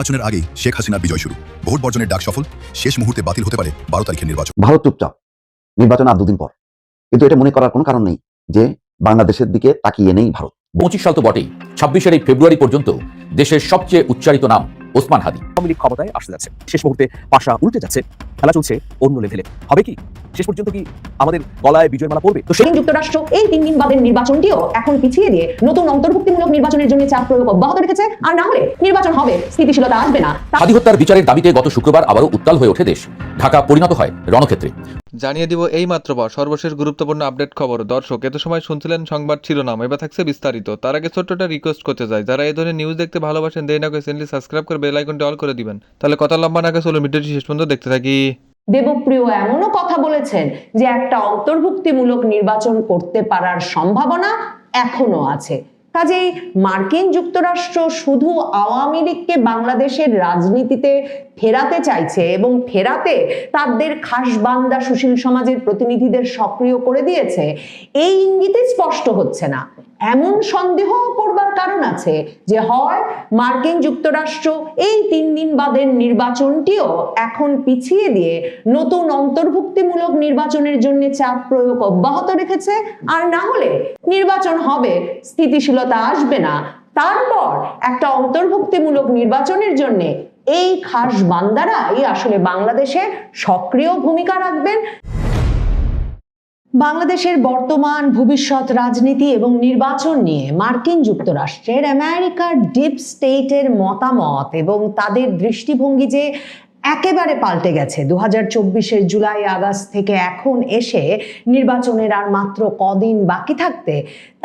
নির্বাচনের আগেই শেখ হাসিনার বিজয় শুরু। ভোট বর্জনের ডাক সফল, শেষ মুহূর্তে বাতিল হতে পারে 12 তারিখের নির্বাচন। ভারত চুপচাপ, নির্বাচন আর দুদিন পর। কিন্তু এটা মনে করার কোনো কারণ নেই যে বাংলাদেশের দিকে তাকিয়ে নেই ভারত। 25 সাল তো বটেই, 26-এর এই ফেব্রুয়ারি পর্যন্ত দেশের সবচেয়ে উচ্চারিত নাম ওসমান হাদি। আওয়ামী লীগ ক্ষমতায় আসতে যাচ্ছে, শেষ মুহূর্তে পাশা উল্টে যাচ্ছে, খেলা চলছে অন্য লেভেলে। হবে কি শেষ পর্যন্ত কি আমাদের গলায় বিজয় মালা পড়বে? তো সেই যুক্তরাষ্ট্র এই 3 দিন বাদের নির্বাচনটিও এখন পিছিয়ে দিয়ে নতুন অন্তর্ভুক্তিমূলক নির্বাচনের জন্য চাপ প্রয়োগ অব্যাহত রেখেছে। আর না হলে নির্বাচন হবে, স্থিতিশীলতা আসবে না। হাদি হত্যার বিচারের দাবিতে গত শুক্রবার আবারও উত্তাল হয়ে ওঠে দেশ। ঢাকা পরিণত হয় রণক্ষেত্রে। জানিয়ে দিব এই মাত্র পাওয়া সর্বশেষ গুরুত্বপূর্ণ আপডেট খবর। দর্শক, এত সময় শুনছিলেন সংবাদ শিরোনাম, এবার থাকছে বিস্তারিত। তার আগে ছোট্ট একটা রিকোয়েস্ট করতে চাই, যারা এই ধরনের নিউজ দেখতে ভালোবাসেন, দেরি না করে চ্যানেলটি সাবস্ক্রাইব করে বেল আইকনটি অল করে দিবেন। তাহলে কথা লম্বা না করে চলুন ভিডিওটি শেষ পর্যন্ত দেখতে থাকি। দেবপ্রিয় এমনও কথা বলেছেন যে একটা অন্তর্ভুক্তিমূলক নির্বাচন করতে পারার সম্ভাবনা এখনো আছে। কাজেই মার্কিন যুক্তরাষ্ট্র শুধু আওয়ামী লীগকে বাংলাদেশের রাজনীতিতে ফেরাতে চাইছে এবং ফেরাতে তাদের খাসবান্দা সুশীল সমাজের প্রতিনিধিদের সক্রিয় করে দিয়েছে, এই ইঙ্গিতে স্পষ্ট হচ্ছে না। এমন সন্দেহ করবার কারণ আছে যে হয় মার্কিন যুক্তরাষ্ট্র এই 3 দিন বাদের নির্বাচনটিও এখন পিছিয়ে দিয়ে নতুন অন্তর্ভুক্তিমূলক নির্বাচনের জন্য চাপ প্রয়োগ অব্যাহত রেখেছে, আর না হলে নির্বাচন হবে, স্থিতিশীলতা আসবে না। তারপর একটা অন্তর্ভুক্তিমূলক নির্বাচনের জন্য এই খাস বান্দারাই আসলে বাংলাদেশে সক্রিয় ভূমিকা রাখবেন। বাংলাদেশের বর্তমান ভবিষ্যৎ রাজনীতি এবং নির্বাচন নিয়ে মার্কিন যুক্তরাষ্ট্রের আমেরিকার ডিপ স্টেটের মতামত এবং তাদের দৃষ্টিভঙ্গি যে একেবারে পাল্টে গেছে 2024-এর জুলাই আগস্ট থেকে এখন এসে নির্বাচনের আর মাত্র কদিন বাকি থাকতে,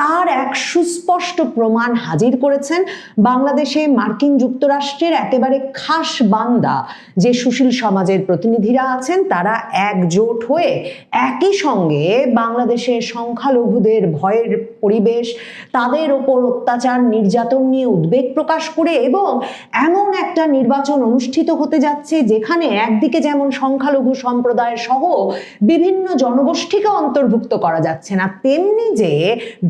তার এক সুস্পষ্ট প্রমাণ হাজির করেছেন বাংলাদেশে মার্কিন যুক্তরাষ্ট্রের একেবারে খাস বান্দা যে সুশীল সমাজের প্রতিনিধিরা আছেন, তারা একজোট হয়ে একই সঙ্গে বাংলাদেশের সংখ্যালঘুদের ভয়ের পরিবেশ, তাদের ওপর অত্যাচার নির্যাতন নিয়ে উদ্বেগ প্রকাশ করে এবং এমন একটা নির্বাচন অনুষ্ঠিত হতে যাচ্ছে যেখানে একদিকে যেমন সংখ্যালঘু সম্প্রদায় সহ বিভিন্ন জনগোষ্ঠীকে অন্তর্ভুক্ত করা যাচ্ছে না, তেমনি যে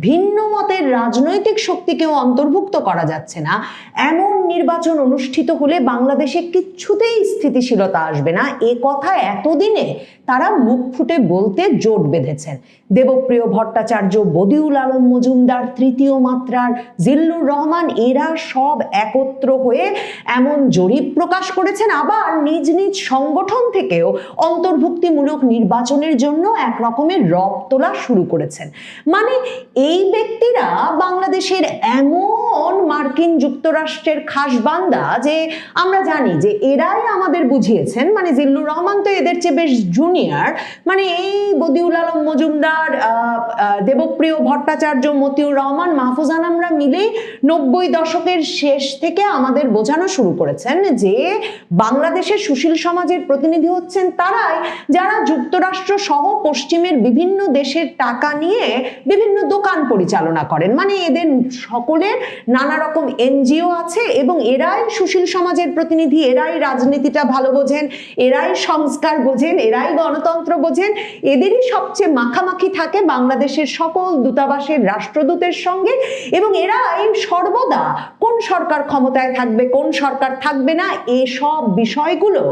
ভিন্ন মতের রাজনৈতিক শক্তিকেও অন্তর্ভুক্ত করা যাচ্ছে না, এমন নির্বাচন অনুষ্ঠিত হলে বাংলাদেশে কিচ্ছুতেই স্থিতিশীলতা আসবে না, এ কথা এতদিনে তারা মুখ ফুটে বলতে জোট বেঁধেছেন। দেবপ্রিয় ভট্টাচার্য, বদিউল আলম মজুমদার, তৃতীয় মাত্রার জিল্লুর রহমান, এরা সব একত্র হয়ে এমন জরিপ প্রকাশ করেছেন, আবার নিজ নিজ সংগঠন থেকেও অন্তর্ভুক্তিমূলক নির্বাচনের জন্য এক রকমের রব তোলা শুরু করেছেন। মানে এই ব্যক্তিরা বাংলাদেশের এমন মার্কিন যুক্তরাষ্ট্রের খাস বান্দা যে আমরা জানি যে এরাই আমাদের বুঝিয়েছেন, মানে জিল্লুর রহমান তো এদের চেয়ে বেশ জুনিয়র, মানে এই বদিউল আলম মজুমদার, দেবপ্রিয় ভট্টাচার্য, মতিউর রহমান, মাহফুজ আনামরা মিলে 90 দশকের শেষ থেকে আমাদের বোঝানো শুরু করেছেন যে বাংলাদেশের সুশীল সমাজের প্রতিনিধি হচ্ছেন তারাই যারা যুক্তরাষ্ট্র সহ পশ্চিমের বিভিন্ন দেশের টাকা নিয়ে বিভিন্ন দোকান পরিচালনা করেন। মানে এদের সকলের নানা রকম এনজিও আছে এবং এরাই সুশীল সমাজের প্রতিনিধি, এরাই রাজনীতিটা ভালো বোঝেন, এরাই সংস্কার বোঝেন, এরাই গণতন্ত্র বোঝেন, এদেরই সবচেয়ে মাখামাখি থাকে বাংলাদেশের সকল দূতাবাসের রাষ্ট্রদূতের সঙ্গে এবং এরাই সর্বদা কোন সরকার ক্ষমতায় থাকবে, কোন সরকার থাকবে না, এসব বিষয়গুলো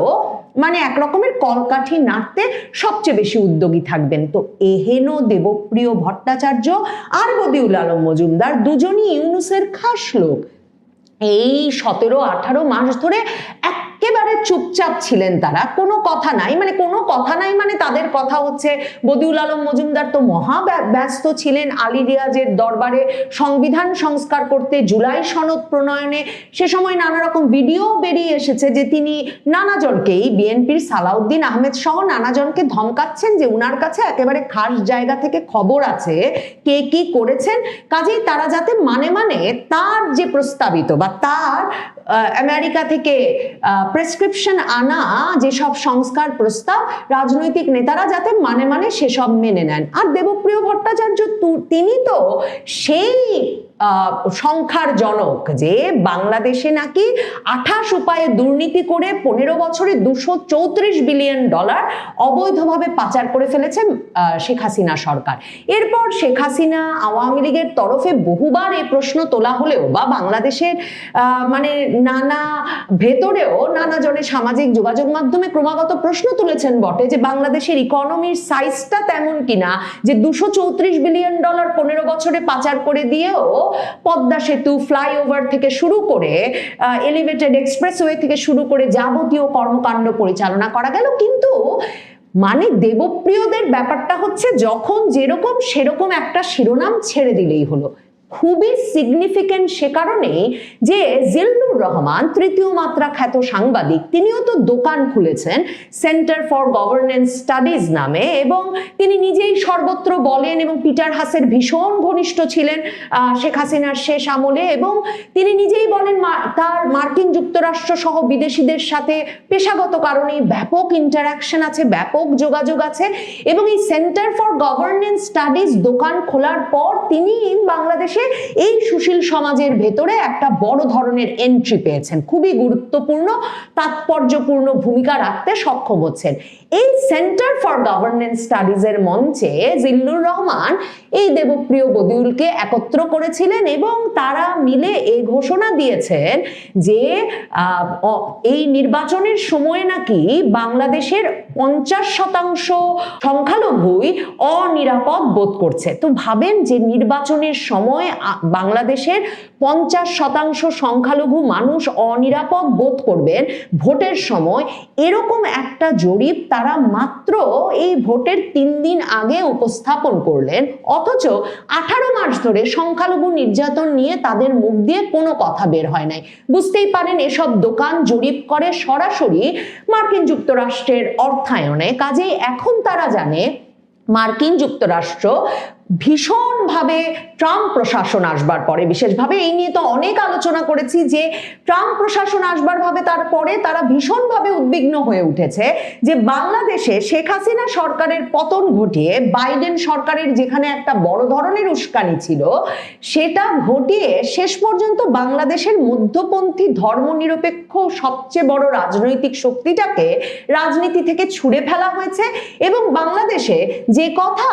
মানে এক রকমের কলকাঠি নাড়তে সবচেয়ে বেশি উদ্যোগী থাকবেন। তো এহেন দেবপ্রিয় ভট্টাচার্য আর বদিউল আলম মজুমদার দুজনই ইউনূসের খাস লোক। এই 17-18 মাস ধরে একেবারে চুপচাপ ছিলেন তারা, কোনো কথা নাই, মানে কোনো কথা নাই মানে তাদের কথা হচ্ছে বদিউল আলম মজুমদার তো মহা ব্যস্ত ছিলেন আলী রিয়াজের দরবারে সংবিধান সংস্কার করতে, জুলাই সনদ প্রণয়নে। সে সময় নানা রকম ভিডিও বেরিয়ে এসেছে যে তিনি নানাজনকেই, বিএনপির সালাউদ্দিন আহমেদ সহ নানাজনকে ধমকাচ্ছেন যে উনার কাছে একেবারে খাস জায়গা থেকে খবর আছে কে কি করেছেন, কাজেই তারা যাতে মানে তার যে প্রস্তাবিত বা তার আমেরিকা থেকে প্রেসক্রিপশন আনা যেসব সংস্কার প্রস্তাব রাজনৈতিক নেতারা যাতে মানে সেসব মেনে নেন। আর দেবপ্রিয় ভট্টাচার্য তিনি তো সেই সংখ্যার জনক যে বাংলাদেশে নাকি 28 উপায়ে দুর্নীতি করে 15 বছরে $234 বিলিয়ন অবৈধভাবে পাচার করে ফেলেছে শেখ হাসিনা সরকার। এরপর শেখ হাসিনা আওয়ামী লীগের তরফে বহুবার এই প্রশ্ন তোলা হলেও বা বাংলাদেশের মানে নানা ভেতরেও নানা জনের সামাজিক যোগাযোগ মাধ্যমে ক্রমাগত প্রশ্ন তুলেছেন বটে যে বাংলাদেশের ইকোনমির সাইজটা তেমন কিনা যে $234 বিলিয়ন 15 বছরে পাচার করে দিয়েও পদ্মা সেতু, ফ্লাইওভার থেকে শুরু করে এলিভেটেড এক্সপ্রেসওয়ে থেকে শুরু করে যাবতীয় কর্মকাণ্ড পরিচালনা করা গেল। কিন্তু মানে দেবপ্রিয়দের ব্যাপারটা হচ্ছে যখন যেরকম সেরকম একটা শিরোনাম ছেড়ে দিলেই হলো। খুবই সিগনিফিকেন্ট সে কারণে যে জিল্লুর রহমান তৃতীয় মাত্রা খ্যাত সাংবাদিক, তিনিও তো দোকান খুলেছেন সেন্টার ফর গভর্নেন্স স্টাডিজ নামে, এবং তিনি নিজেই সর্বত্র বলেন এবং পিটার হাসের ভীষণ ঘনিষ্ঠ ছিলেন শেখ হাসিনার শেষ আমলে, এবং তিনি নিজেই বলেন তার মার্কিন যুক্তরাষ্ট্র সহ বিদেশিদের সাথে পেশাগত কারণে ব্যাপক ইন্টারাকশন আছে, ব্যাপক যোগাযোগ আছে, এবং এই সেন্টার ফর গভর্নেন্স স্টাডিজ দোকান খোলার পর তিনি বাংলাদেশে এই সুশীল সমাজের ভেতরে একটা বড় ধরনের এন্ট্রি পেয়েছেন, খুবই গুরুত্বপূর্ণ তাৎপর্যপূর্ণ ভূমিকা রাখতে সক্ষম হচ্ছেন। এই সেন্টার ফর গভর্নেন্স স্টাডিজ এর মঞ্চে জিল্লুর রহমান এই দেবপ্রিয় বদিউলকে একত্র করেছিলেন এবং তারা মিলে এই ঘোষণা দিয়েছেন যে এই নির্বাচনের সময় নাকি বাংলাদেশের 50% সংখ্যালঘুই অনিরাপদ বোধ করছে। তো ভাবেন যে নির্বাচনের সময় বাংলাদেশের 50% সংখ্যালঘু মানুষ অনিরাপদ বোধ করবেন ভোটের সময়, এরকম একটা জরিপ তারা মাত্র এই ভোটের 3 দিন আগে উপস্থাপন করলেন, অথচ 18 মাস ধরে সংখ্যালঘু নির্যাতন নিয়ে তাদের মুখ দিয়ে কোনো কথা বের হয় নাই। বুঝতেই পারেন এসব দোকান জরিপ করে সরাসরি মার্কিন যুক্তরাষ্ট্রের অর্থায়নে, কাজেই এখন তারা জানে মার্কিন যুক্তরাষ্ট্র ভীষণভাবে ট্রাম্প প্রশাসন আসবার পরে, বিশেষভাবে এই নিয়ে তো অনেক আলোচনা করেছি যে ট্রাম্প প্রশাসন আসবার ভাবে তারপরে তারা ভীষণভাবে উদ্বিগ্ন হয়ে উঠেছে যে বাংলাদেশে শেখ হাসিনা সরকারের পতন ঘটিয়ে বাইডেন সরকারের যেখানে একটা বড় ধরনের উস্কানি ছিল সেটা ঘটিয়ে শেষ পর্যন্ত বাংলাদেশের মধ্যপন্থী ধর্মনিরপেক্ষ সবচেয়ে বড় রাজনৈতিক শক্তিটাকে রাজনীতি থেকে ছুঁড়ে ফেলা হয়েছে। এবং বাংলাদেশে যে কথা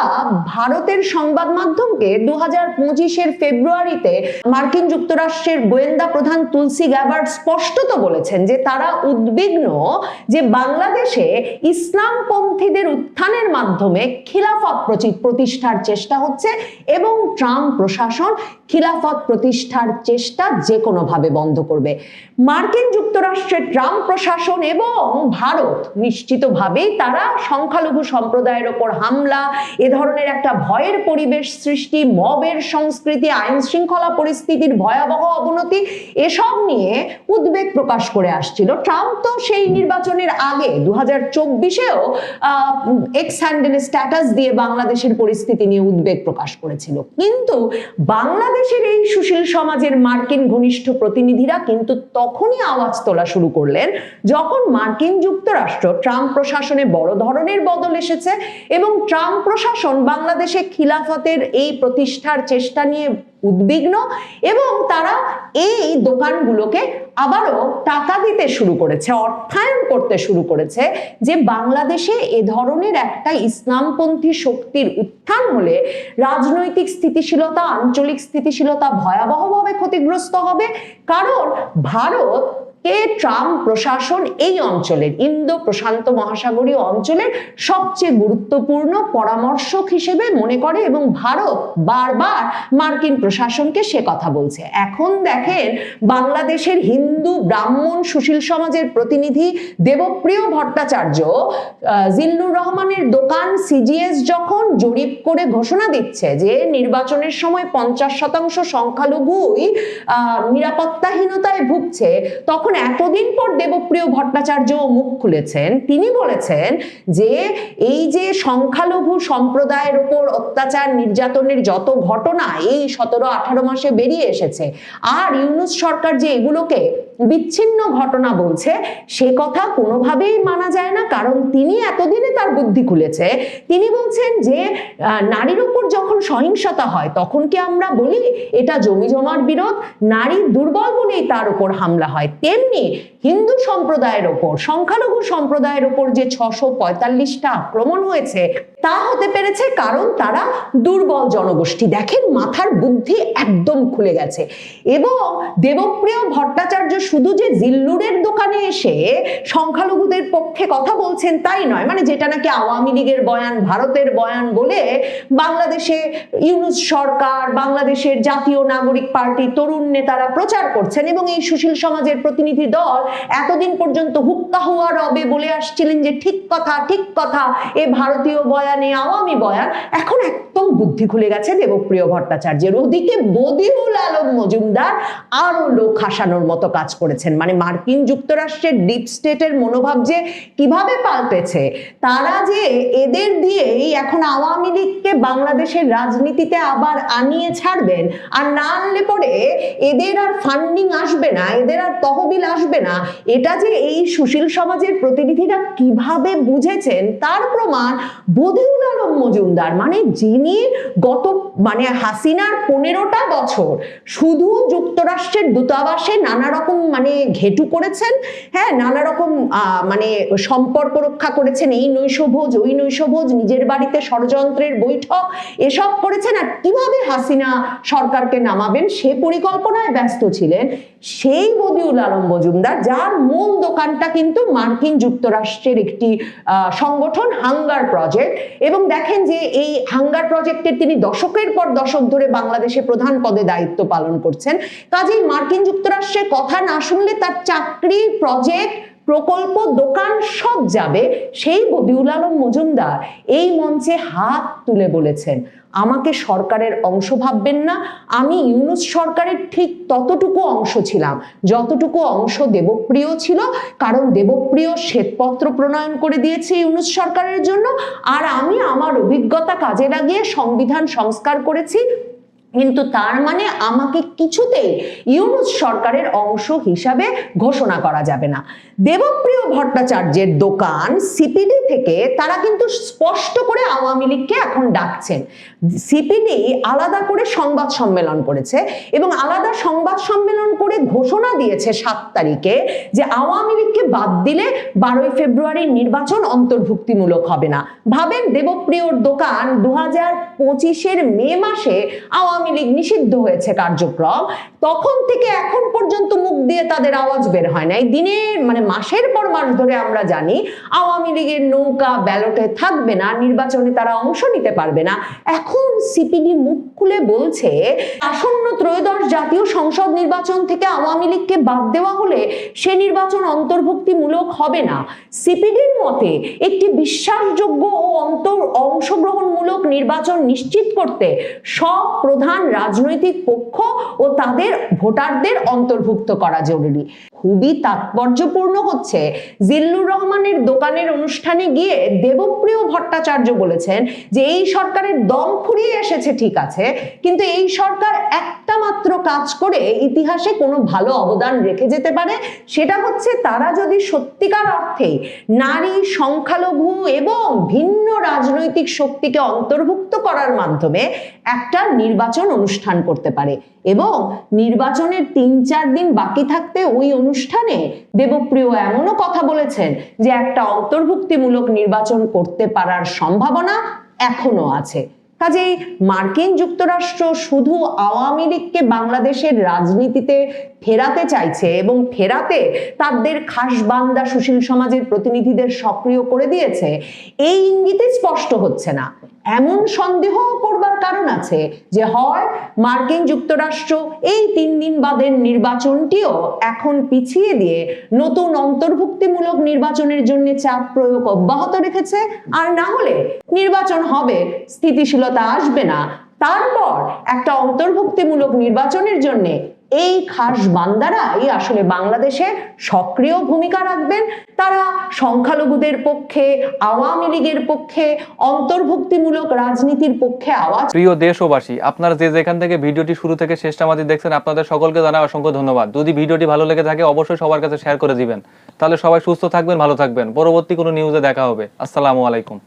ভারতের সংবাদ মাধ্যমকে 2025-এর ফেব্রুয়ারিতে মার্কিন যুক্তরাষ্ট্রের গোয়েন্দা প্রধান তুলসী গ্যাবার্ড স্পষ্টত বলেছেন যে তারা উদ্বিগ্ন যে বাংলাদেশে ইসলামপন্থীদের উত্থানের মাধ্যমে খিলাফত প্রতিষ্ঠার চেষ্টা হচ্ছে এবং ট্রাম্প প্রশাসন খিলাফত প্রতিষ্ঠার চেষ্টা যে কোনোভাবে বন্ধ করবে। মার্কিন যুক্তরাষ্ট্রের ট্রাম্প প্রশাসন এবং ভারত নিশ্চিতভাবেই তারা সংখ্যালঘু সম্প্রদায়ের ওপর হামলা, এ ধরনের একটা ভয়ের পরিবেশ সৃষ্টি, মবের সংস্কৃতি, আইন শৃঙ্খলা পরিস্থিতির ভয়াবহ অবনতি, এসব নিয়ে উদ্বেগ প্রকাশ করে আসছিল। ট্রাম্প তো সেই নির্বাচনের আগে 2024-এও এক্স হ্যান্ডেলে স্ট্যাটাস দিয়ে বাংলাদেশের পরিস্থিতি নিয়ে উদ্বেগ প্রকাশ করেছিল। কিন্তু বাংলাদেশের এই সুশীল সমাজের মার্কিন ঘনিষ্ঠ প্রতিনিধিরা কিন্তু তখনই আওয়াজ তোলা শুরু করলেন যখন মার্কিন যুক্তরাষ্ট্র ট্রাম্প প্রশাসনে বড় ধরনের বদল এসেছে এবং ট্রাম্প প্রশাসন বাংলাদেশে খিলাফতের এই প্রতিষ্ঠার চেষ্টা নিয়ে উদ্বিগ্ন, এবং তারা এই দোকানগুলোকে আবারও টাকা দিতে শুরু করেছে, অর্থায়ন করতে শুরু করেছে যে বাংলাদেশে এ ধরনের একটা ইসলামপন্থী শক্তির উত্থান হলে রাজনৈতিক স্থিতিশীলতা, আঞ্চলিক স্থিতিশীলতা ভয়াবহভাবে ক্ষতিগ্রস্ত হবে। কারণ ভারত ট্রাম্প প্রশাসন এই অঞ্চলের ইন্দো প্রশান্ত মহাসাগরীয় অঞ্চলের সবচেয়ে গুরুত্বপূর্ণ পরামর্শক হিসেবে মনে করে এবং ভারত বারবার মার্কিন প্রশাসনকে সে কথা বলছে। এখন দেখেন বাংলাদেশের হিন্দু ব্রাহ্মণ সুশীল সমাজের প্রতিনিধি দেবপ্রিয় ভট্টাচার্য জিল্লুর রহমানের দোকান সিজিএস যখন জরিপ করে ঘোষণা দিচ্ছে যে নির্বাচনের সময় 50% সংখ্যালঘুই নিরাপত্তাহীনতায় ভুগছে, তখন এতদিন পর দেবপ্রিয় ভট্টাচার্য মুখ খুলেছেন। তিনি বলেছেন যে এই যে সংখ্যালঘু সম্প্রদায়ের উপর অত্যাচার নির্যাতনের যত ঘটনা এই 17-18 মাসে বেরিয়ে এসেছে, আর ইউনূস সরকার যে এগুলোকে বিচ্ছিন্ন ঘটনা বলছে, সে কথা কোনোভাবেই মানা যায় না। কারণ তিনি এতদিনে তার বুদ্ধি খুলেছে। তিনি বলছেন যে নারীর উপর যখন সহিংসতা হয় তখন কি আমরা বলি এটা জমি জমার বিরোধ? নারী দুর্বল বলেই তার উপর হামলা হয়। তেমনি হিন্দু সম্প্রদায়ের ওপর, সংখ্যালঘু সম্প্রদায়ের ওপর যে 645টা আক্রমণ হয়েছে তা হতে পেরেছে কারণ তারা দুর্বল জনগোষ্ঠী। দেখেন, মাথার বুদ্ধি একদম খুলে গেছে। এবং দেবপ্রিয় ভট্টাচার্য শুধু যে জিল্লুরের দোকানে এসে সংখ্যালঘুদের পক্ষে কথা বলছেন তাই নয়, মানে যেটা নাকি আওয়ামী লীগের বয়ান, ভারতের বয়ান বলে বাংলাদেশে ইউনূস সরকার, বাংলাদেশের জাতীয় নাগরিক পার্টি, তরুণ নেতারা প্রচার করছেন এবং এই সুশীল সমাজের প্রতিনিধি দল এতদিন পর্যন্ত হুক্কা হুয়া রবে বলে আসছিলেন যে ঠিক কথা ঠিক কথা, এ ভারতীয় বয়ানে আওয়ামী বয়ান। এখন একদম বুদ্ধি খুলে গেছে দেবপ্রিয় ভট্টাচার্যের। ওদিকে বদিউল আলম মজুমদার আরো লোক হাসানোর মতো কাজ করেছেন। মানে মার্কিন যুক্তরাষ্ট্রের ডিপ স্টেটের মনোভাব যে কিভাবে পাল্টেছে, তারা যে এদের দিয়েই এখন আওয়ামী লীগকে বাংলাদেশের রাজনীতিতে আবার আনিয়ে ছাড়বেন, আর না আনলে পরে এদের আর ফান্ডিং আসবে না, এদের আর তহবিল আসবে না, এটা যে এই সুশীল সমাজের প্রতিনিধিরা কিভাবে বুঝেছেন তার প্রমাণ বদিউল আলম মজুমদার। মানে যিনি গত হাসিনার 15টা বছর শুধু যুক্তরাষ্ট্রের দূতাবাসে নানা রকম ঘেটু করেছেন, হ্যাঁ, নানা রকম সম্পর্ক রক্ষা করেছেন, এই নৈশভোজ ওই নৈশভোজ, নিজের বাড়িতে ষড়যন্ত্রের বৈঠক এসব করেছেন, আর কিভাবে হাসিনা সরকারকে নামাবেন সে পরিকল্পনায় ব্যস্ত ছিলেন, সেই বদিউল আলম মজুমদার, যার মূল দোকানটা কিন্তু মার্কিন যুক্তরাষ্ট্রের একটি সংগঠন হাঙ্গার প্রজেক্ট। এবং দেখেন যে এই হাঙ্গার প্রজেক্টের তিনি দশকের পর দশক ধরে বাংলাদেশে প্রধান পদে দায়িত্ব পালন করছেন। কাজেই মার্কিন যুক্তরাষ্ট্রের কথা না শুনলে তার চাকরি, প্রজেক্ট, প্রকল্প, দোকান সব যাবে। সেই বদিউল আলম মজুমদার এই মঞ্চে হাত তুলে বলেছেন, আমাকে সরকারের অংশ ভাববেন না, আমি ইউনূস সরকারের ঠিক ততটুকু অংশ ছিলাম যতটুকু অংশ দেবপ্রিয় ছিল। কারণ দেবপ্রিয় শ্বেতপত্র প্রণয়ন করে দিয়েছে ইউনূস সরকারের জন্য, আর আমি আমার অভিজ্ঞতা কাজে লাগিয়ে সংবিধান সংস্কার করেছি। কিন্তু তার মানে আমাকে কিছুতেই ইউনূস সরকারের অংশ হিসাবে ঘোষণা করা যাবে না। দেবপ্রিয় ভট্টাচার্যের দোকান সিপিডি থেকে তারা কিন্তু স্পষ্ট করে আওয়ামী লীগকে এখন ডাকছেন। সিপিডি আলাদা করে সংবাদ সম্মেলন করেছে এবং আলাদা সংবাদ সম্মেলন করে ঘোষণা দিয়েছে 7 তারিখে যে আওয়ামী লীগকে বাদ দিলে 12ই ফেব্রুয়ারির নির্বাচন অন্তর্ভুক্তিমূলক হবে না। ভাবেন, দেবপ্রিয়র দোকান 2025-এর মে মাসে আওয়ামী লীগ নিষিদ্ধ হয়েছে কার্যক্রম, তখন থেকে এখন পর্যন্ত মুখ দিয়ে তাদের আওয়াজ বের হয় না। এই দিনের মাসের পর মাস ধরে আমরা জানি আওয়ামী লীগের নৌকা ব্যালটে থাকবে না, নির্বাচনে তারা অংশ নিতে পারবে না। এখন সিপিডি মুখ খুলে বলছে আসন্ন ত্রয়োদশ জাতীয় সংসদ নির্বাচন থেকে আওয়ামী লীগকে বাদ দেওয়া হলে সে নির্বাচন অন্তর্ভুক্তিমূলক হবে না। সিপিডির মতে একটি বিশ্বাসযোগ্য ও অংশগ্রহণমূলক নির্বাচন নিশ্চিত করতে সব প্রধান রাজনৈতিক পক্ষ ও তাদের ভোটারদের অন্তর্ভুক্ত করা জরুরি। খুবই তাৎপর্যপূর্ণ হচ্ছে, জিল্লুর রহমানের দোকানের অনুষ্ঠানে গিয়ে দেবপ্রিয় ভট্টাচার্য বলেছেন যে এই সরকারের দম ফুরিয়ে এসেছে ঠিক আছে, কিন্তু এই সরকার একটা মাত্র কাজ করে ইতিহাসে কোনো ভালো অবদান রেখে যেতে পারে, সেটা হচ্ছে তারা যদি সত্যিকার অর্থে নারী, সংখ্যালঘু এবং ভিন্ন রাজনৈতিক শক্তিকে অন্তর্ভুক্ত করার মাধ্যমে একটা নির্বাচন অনুষ্ঠান করতে পারে। এবং নির্বাচনের 3-4 দিন বাকি থাকতে ওই অনুষ্ঠানে দেবপ্রিয় এমনও কথা বলেছেন যে একটা অন্তর্ভুক্তিমূলক নির্বাচন করতে পারার সম্ভাবনা এখনো আছে। কাজেই মার্কিন যুক্তরাষ্ট্র শুধু আওয়ামী লীগকে বাংলাদেশের রাজনীতিতে ফেরাতে চাইছে এবং ফেরাতে তাদের খাস বান্দা সুশীল সমাজের প্রতিনিধিদের সক্রিয় করে দিয়েছে, এই ইঙ্গিতে স্পষ্ট হচ্ছে না। এমন সন্দেহ করবার কারণ আছে যে হয় মার্কিন যুক্তরাষ্ট্র এই 3 দিন বাদের নির্বাচনটিও এখন পিছিয়ে দিয়ে নতুন অন্তর্ভুক্তিমূলক নির্বাচনের জন্য চাপ প্রয়োগ অব্যাহত রেখেছে, আর না হলে নির্বাচন হবে, স্থিতিশীলতা আসবে না, তারপর একটা অন্তর্ভুক্তিমূলক নির্বাচনের জন্য এই খাস বান্দারাই আসলে বাংলাদেশে সক্রিয় ভূমিকা রাখবেন। তারা সংখ্যালঘুদের পক্ষে, আওয়ামী লীগের পক্ষে, অন্তর্ভুক্তিমূলক রাজনীতির পক্ষে আওয়াজ। প্রিয় দেশবাসী, আপনারা যে যেখান থেকে ভিডিওটি শুরু থেকে শেষটা আমাদের দেখছেন, আপনাদের সকলকে জানাই অসংখ্য ধন্যবাদ। যদি ভিডিওটি ভালো লেগে থাকে অবশ্যই সবার কাছে শেয়ার করে দিবেন, তাহলে সবাই সুস্থ থাকবেন, ভালো থাকবেন। পরবর্তী কোনো নিউজে দেখা হবে। আসসালামু আলাইকুম।